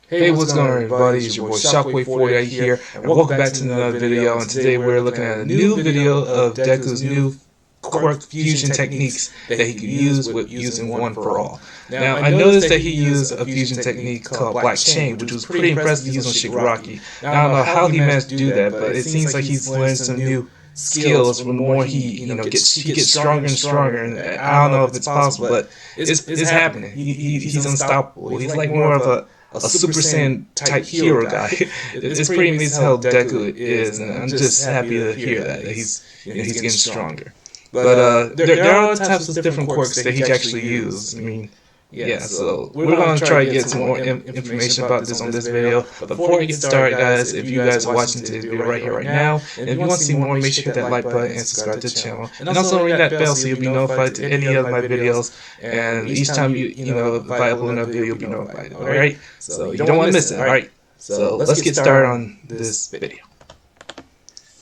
Hey, what's going on, everybody? It's your boy Shockwave40 right here, and welcome back to another video. And today we're looking at a new video of Deku's new Quirk fusion techniques that he could use with using One for All. Now, I noticed that he used a fusion technique called Black Chain, which was pretty impressive to use on Shigaraki. Now, I don't know how he managed to do that, but it seems like he's learned some new skills. The more he gets stronger and stronger, and I don't know if it's possible, but it's happening. He's unstoppable. He's like more of a Super Saiyan type hero guy. It's pretty amazing how Deku is, and I'm just happy to hear that he's getting stronger. But there are other types of different quirks that he can actually use. I mean, yeah, so we're going to try to get some more information about this on this video. But before we get started, guys, if you guys are watching today's video right here, right now, and if you want to see more, make sure to hit that like button and subscribe to the channel. And also ring that bell so you'll be notified to any of my videos. And each time if I upload another video, you'll be notified. Alright? So you don't want to miss it. Alright? So let's get started on this video.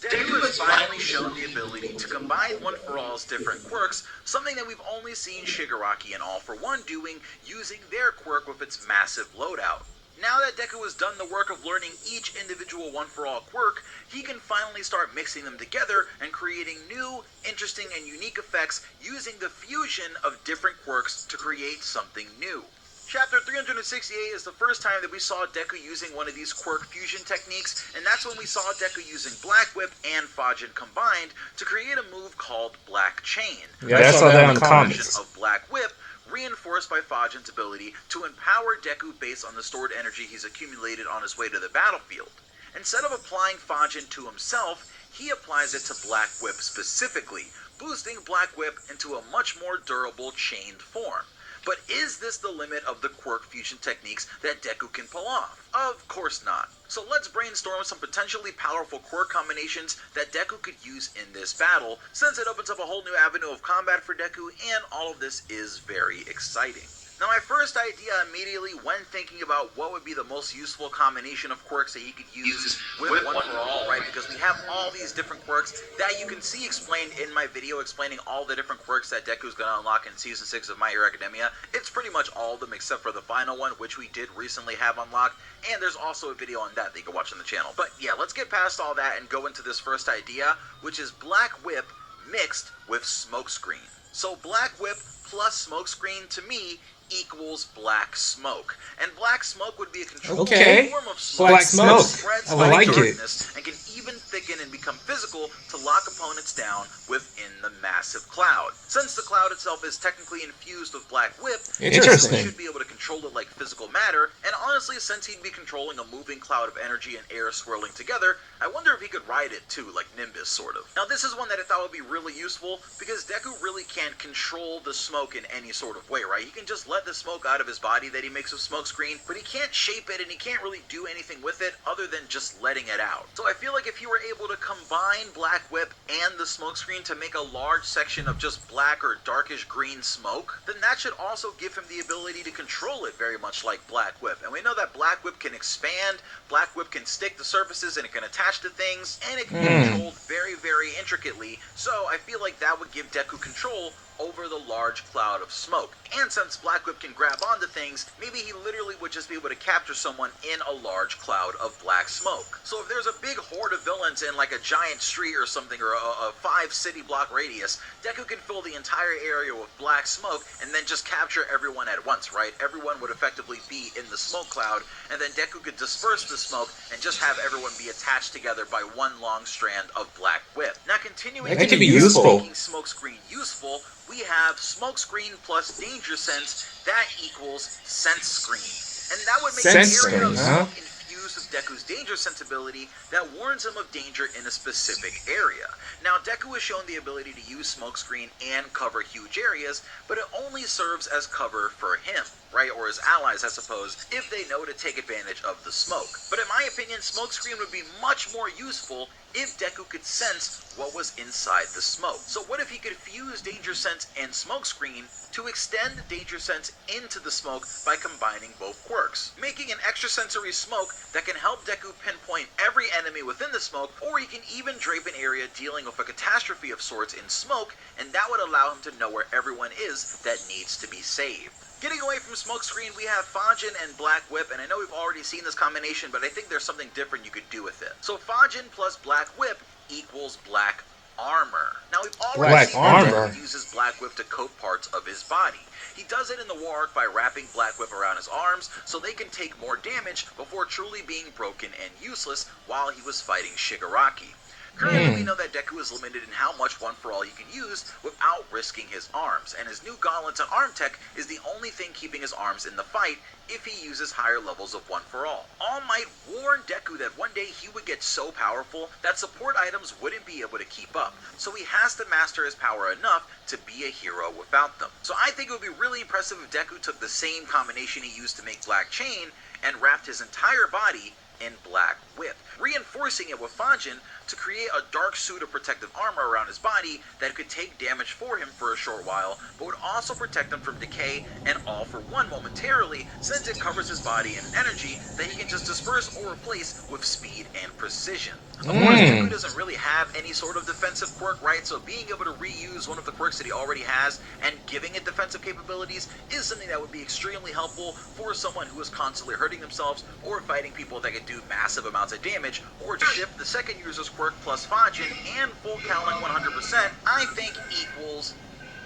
Deku has finally shown the ability to combine One for All's different quirks, something that we've only seen Shigaraki and All for One doing, using their quirk with its massive loadout. Now that Deku has done the work of learning each individual One for All quirk, he can finally start mixing them together and creating new, interesting, and unique effects using the fusion of different quirks to create something new. Chapter 368 is the first time that we saw Deku using one of these quirk fusion techniques, and that's when we saw Deku using Black Whip and Fajin combined to create a move called Black Chain. Yeah, I saw that in the comments. Of Black Whip, reinforced by Fajin's ability to empower Deku based on the stored energy he's accumulated on his way to the battlefield. Instead of applying Fajin to himself, he applies it to Black Whip specifically, boosting Black Whip into a much more durable chained form. But is this the limit of the quirk fusion techniques that Deku can pull off? Of course not. So let's brainstorm some potentially powerful quirk combinations that Deku could use in this battle, since it opens up a whole new avenue of combat for Deku, and all of this is very exciting. Now, my first idea immediately when thinking about what would be the most useful combination of quirks that he could use with One for All, right? Because we have all these different quirks that you can see explained in my video explaining all the different quirks that Deku's going to unlock in Season 6 of My Hero Academia. It's pretty much all of them except for the final one, which we did recently have unlocked, and there's also a video on that you can watch on the channel. But yeah, let's get past all that and go into this first idea, which is Black Whip mixed with Smokescreen. So Black Whip plus Smokescreen, to me, equals Black Smoke. And Black Smoke would be a controlled form of smoke Black Smoke. that spreads I like darkness and can even thicken and become physical to lock opponents down within the massive cloud. Since the cloud itself is technically infused with Black Whip, he should be able to control it like physical matter, and honestly, since he'd be controlling a moving cloud of energy and air swirling together, I wonder if he could ride it too, like Nimbus sort of. Now this is one that I thought would be really useful, because Deku really can't control the smoke in any sort of way, right? He can just let the smoke out of his body that he makes with Smokescreen, but he can't shape it and he can't really do anything with it other than just letting it out. So I feel like if he were able to combine Black Whip and the Smokescreen to make a large section of just black or darkish green smoke, then that should also give him the ability to control it very much like Black Whip. And we know that Black Whip can expand, Black Whip can stick to surfaces, and it can attach to things, and it can be controlled very, very intricately. So I feel like that would give Deku control over the large cloud of smoke. And since Black Whip can grab onto things, maybe he literally would just be able to capture someone in a large cloud of black smoke. So if there's a big horde of villains in like a giant street or something, or a 5-city block radius, Deku can fill the entire area with black smoke and then just capture everyone at once, right? Everyone would effectively be in the smoke cloud, and then Deku could disperse the smoke and just have everyone be attached together by one long strand of Black Whip. Now continuing that could be useful. Making Smokescreen useful, we have Smokescreen plus Danger Sense, that equals Sense Screen. And that would make an area of smoke infused with Deku's Danger Sense ability that warns him of danger in a specific area. Now, Deku has shown the ability to use Smokescreen and cover huge areas, but it only serves as cover for him, right? Or his allies, I suppose, if they know to take advantage of the smoke. But in my opinion, Smokescreen would be much more useful if Deku could sense what was inside the smoke. So what if he could fuse Danger Sense and Smokescreen to extend Danger Sense into the smoke by combining both quirks, making an extrasensory smoke that can help Deku pinpoint every enemy within the smoke, or he can even drape an area dealing with a catastrophe of sorts in smoke, and that would allow him to know where everyone is that needs to be saved. Getting away from Smokescreen, we have Fajin and Black Whip, and I know we've already seen this combination, but I think there's something different you could do with it. So Fajin plus Black Whip equals Black Armor. Now we've already seen that Deku uses Black Whip to coat parts of his body. He does it in the War Arc by wrapping Black Whip around his arms so they can take more damage before truly being broken and useless while he was fighting Shigaraki. Currently, we know that Deku is limited in how much One For All he can use without risking his arms, and his new gauntlets and arm tech is the only thing keeping his arms in the fight if he uses higher levels of One For All. All Might warned Deku that one day he would get so powerful that support items wouldn't be able to keep up, so he has to master his power enough to be a hero without them. So I think it would be really impressive if Deku took the same combination he used to make Black Chain and wrapped his entire body in Black Whip, reinforcing it with Fajin to create a dark suit of protective armor around his body that could take damage for him for a short while, but would also protect him from decay and All For One momentarily, since it covers his body in energy that he can just disperse or replace with speed and precision. Of course, Deku doesn't really have any sort of defensive quirk, right? So being able to reuse one of the quirks that he already has and giving it defensive capabilities is something that would be extremely helpful for someone who is constantly hurting themselves or fighting people that can do massive amounts of damage, or to shift the second user's quirk plus Fajin and full Cowling 100%, I think equals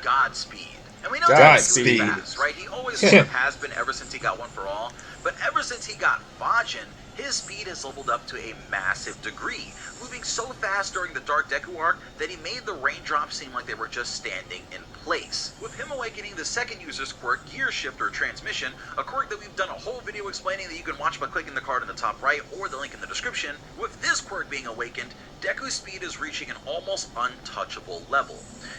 Godspeed. And we know that Deku is fast, right? He always sort of has been ever since he got One For All, but ever since he got Fajin, his speed has leveled up to a massive degree, moving so fast during the Dark Deku arc that he made the raindrops seem like they were just standing in place. With him awakening the second user's quirk, Gear Shift or Transmission, a quirk that we've done a whole video explaining that you can watch by clicking the card in the top right or the link in the description, with this quirk being awakened, Deku's speed is reaching an almost untouchable level.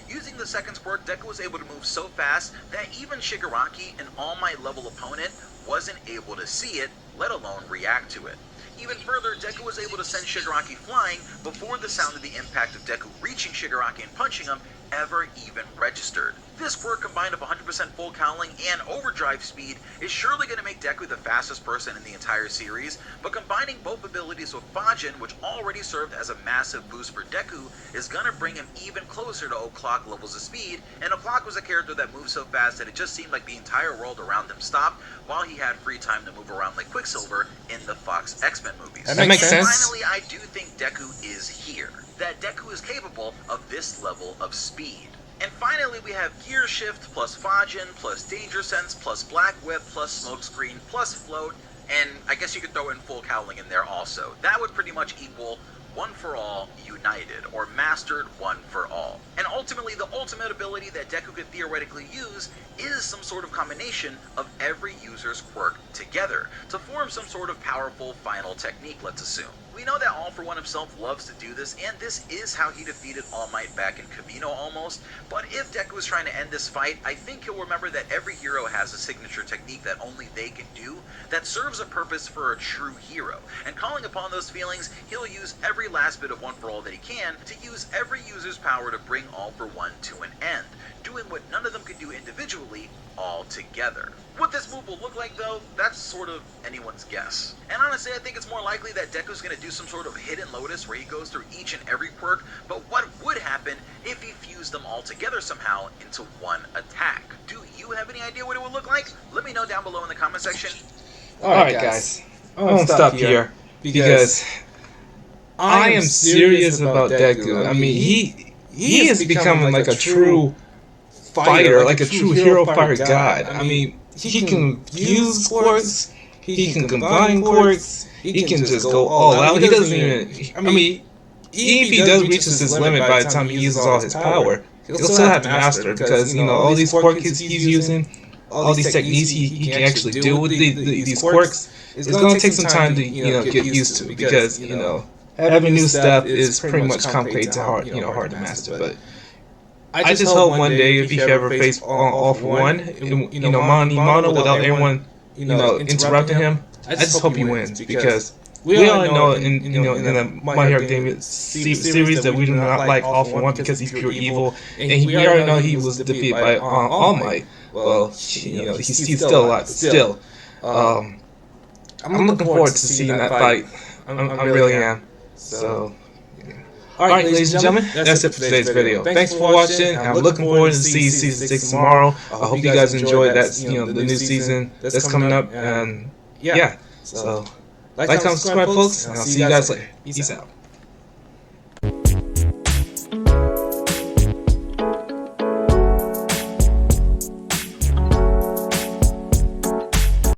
Using the second quirk, Deku was able to move so fast that even Shigaraki, an All Might level opponent, wasn't able to see it, let alone react to it. Even further, Deku was able to send Shigaraki flying before the sound of the impact of Deku reaching Shigaraki and punching him ever even registered. This quirk combined of 100% full cowling and overdrive speed is surely going to make Deku the fastest person in the entire series, but combining both abilities with Fajin, which already served as a massive boost for Deku, is going to bring him even closer to O'Clock levels of speed, and O'Clock was a character that moved so fast that it just seemed like the entire world around him stopped, while he had free time to move around like Quicksilver in the Fox X-Men movies. That makes sense. Finally, I do think Deku is here. That Deku is capable of this level of speed. And finally, we have Gear Shift plus Fajin plus Danger Sense plus Black Whip plus Smokescreen plus Float, and I guess you could throw in full cowling in there also. That would pretty much equal One For All United, or Mastered One For All. And ultimately, the ultimate ability that Deku could theoretically use is some sort of combination of every user's quirk together to form some sort of powerful final technique, let's assume. We know that All For One himself loves to do this, and this is how he defeated All Might back in Kamino almost, but if Deku is trying to end this fight, I think he'll remember that every hero has a signature technique that only they can do that serves a purpose for a true hero, and calling upon those feelings, he'll use every last bit of One For All that he can to use every user's power to bring All For One to an end, doing what none of them could do individually, all together. What this move will look like though, that's sort of anyone's guess. And honestly, I think it's more likely that Deku's going to do some sort of hidden lotus where he goes through each and every quirk, but what would happen if he fused them all together somehow into one attack? Do you have any idea what it would look like? Let me know down below in the comment section. Alright guys, I won't stop here because I am serious about Deku. I mean, he is becoming like a true fighter, like a true hero fighter god. I mean, he can use quirks, he can combine quirks, he can just go all out. He doesn't even, I mean, even if he does reaches his limit by the time he uses all his power, he'll still have to master it because, you know, all these quirks he's using, all these techniques he can actually do with these quirks, it's going to take some time to, you know, get used to, because, you know, having new stuff is pretty much complicated and hard, you know, hard to master. But I just hope one day if he ever face All For One, you know, mono without everyone, you know, interrupting him, I just hope he wins, because we all know in the My Hero Academia series that we do not like All For One because he's pure evil, and we already know he was defeated by All Might. Well, you know, he's still alive, but still, I'm looking forward to seeing that fight. I really am. So, Alright, ladies and gentlemen, that's it for today's video. Thanks for watching. I'm looking forward to see season 6 tomorrow. I hope you guys enjoyed that, the new season that's coming up. And yeah, so like, comment, subscribe, folks, and I'll see you guys later. Peace out.